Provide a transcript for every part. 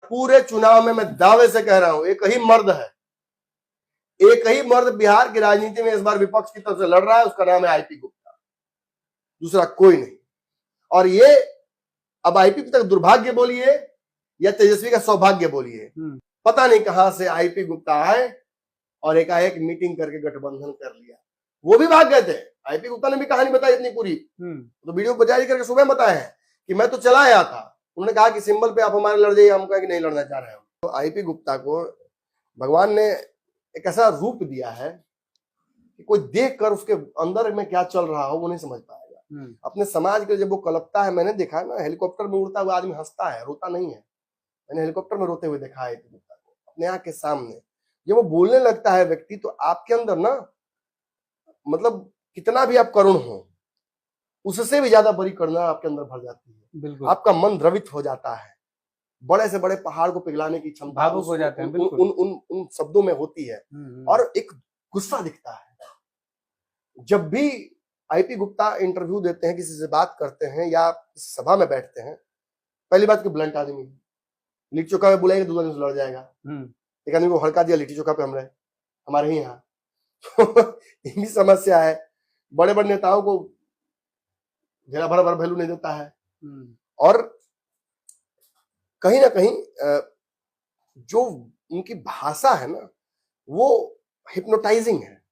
पूरे चुनाव में मैं दावे से कह रहा हूं, एक ही मर्द है, एक ही मर्द बिहार की राजनीति में इस बार विपक्ष की तरफ से लड़ रहा है, उसका नाम है आईपी गुप्ता, दूसरा कोई नहीं। और ये अब आईपी गुप्ता का दुर्भाग्य बोलिए या तेजस्वी का सौभाग्य बोलिए, पता नहीं कहां से आईपी गुप्ता आए और एकाएक मीटिंग करके गठबंधन कर लिया। वो भी भाग गए थे, आईपी गुप्ता ने भी कहानी बताई इतनी पूरी, तो वीडियो जारी करके सुबह बताए हैं कि मैं तो चला आया था। उन्होंने कहा कि सिंबल पे आप हमारे लड़ जाइए, हम कहा कि नहीं लड़ना चाह रहे हैं। तो आईपी गुप्ता को भगवान ने एक ऐसा रूप दिया है कि कोई देख कर उसके अंदर में क्या चल रहा हो वो नहीं समझ पाएगा। अपने समाज के जब वो कलपता है, मैंने देखा ना हेलीकॉप्टर में उड़ता हुआ आदमी हंसता है, रोता नहीं है। मैंने हेलीकॉप्टर में रोते हुए देखा है आईपी गुप्ता को अपने आंख के सामने। जब वो बोलने लगता है व्यक्ति, तो आपके अंदर ना मतलब कितना भी आप करुण हो, उससे भी ज्यादा बड़ी करुणा आपके अंदर भर जाती है। बिल्कुल। आपका मन द्रवित हो जाता है, बड़े से बड़े पहाड़ को पिघलाने की क्षमता भावुक हो जाते हैं। बिल्कुल। उन शब्दों में होती है। और एक गुस्सा दिखता है जब भी आईपी गुप्ता इंटरव्यू देते हैं, किसी से बात करते हैं या सभा में बैठते हैं। पहली बात कि ब्लंट आदमी, लिट्टी चोखा में बुलाएंगे दूसरा दिन से लड़ जाएगा। एक आदमी को हड़का दिया लिट्टी चोखा पे हमारे ही यहाँ ये भी समस्या है। बड़े बड़े नेताओं को जरा भर वैल्यू नहीं देता है। और कहीं ना कहीं जो उनकी भाषा है ना, वो हिप्नोटाइजिंग है।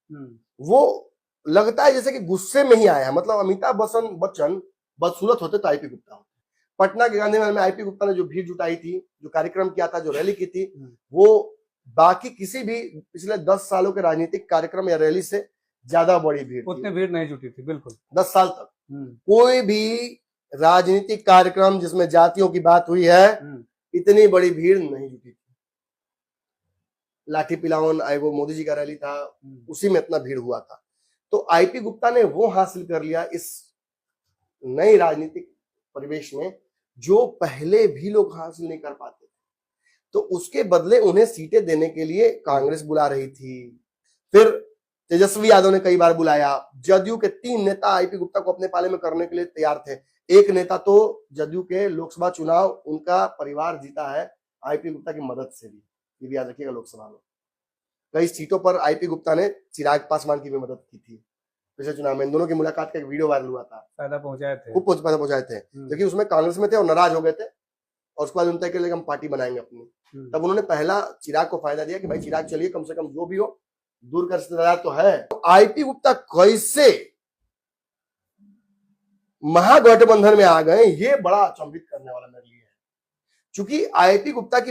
वो लगता है जैसे कि गुस्से में ही आया है। मतलब अमिताभ बच्चन बदसूरत होते तो आईपी गुप्ता होते। पटना के गांधी मैदान में आईपी गुप्ता ने जो भीड़ जुटाई थी, जो कार्यक्रम किया था, जो रैली की थी, वो बाकी किसी भी पिछले 10 सालों के राजनीतिक कार्यक्रम या रैली से ज्यादा बड़ी भीड़, उतनी भीड़ नहीं जुटी थी। बिल्कुल। 10 साल तक कोई भी राजनीतिक कार्यक्रम जिसमें जातियों की बात हुई है, इतनी बड़ी भीड़ नहीं जुटी थी। लाठी पिलावन वो मोदी जी का रैली था, उसी में इतना भीड़ हुआ था। तो आईपी गुप्ता ने वो हासिल कर लिया इस नई राजनीतिक परिवेश में जो पहले भी लोग हासिल नहीं कर पाते। तो उसके बदले उन्हें सीटें देने के लिए कांग्रेस बुला रही थी, फिर तेजस्वी यादव ने कई बार बुलाया। जदयू के 3 नेता आईपी गुप्ता को अपने पाले में करने के लिए तैयार थे। एक नेता तो जदयू के लोकसभा चुनाव उनका परिवार जीता है आईपी गुप्ता की मदद से भी, ये भी याद रखिएगा। लोकसभा में कई सीटों पर आईपी गुप्ता ने चिराग पासवान की भी मदद की थी पिछले चुनाव में। इन दोनों की मुलाकात का एक वीडियो वायरल हुआ था, फायदा पहुंचाए थे, खूब फायदा पहुंचाए थे। लेकिन उसमें कांग्रेस में थे और नाराज हो गए थे, और उसके बाद उनका के लिए हम पार्टी बनाएंगे अपनी। तब उन्होंने पहला चिराग को फायदा दिया कि भाई चिराग चलिए, कम से कम जो भी हो दूर का रिश्तेदार तो है। तो आईपी गुप्ता कैसे महागठबंधन में आ गए, ये बड़ा अचंभित करने वाला मेरे लिए है। चूंकि आईपी गुप्ता की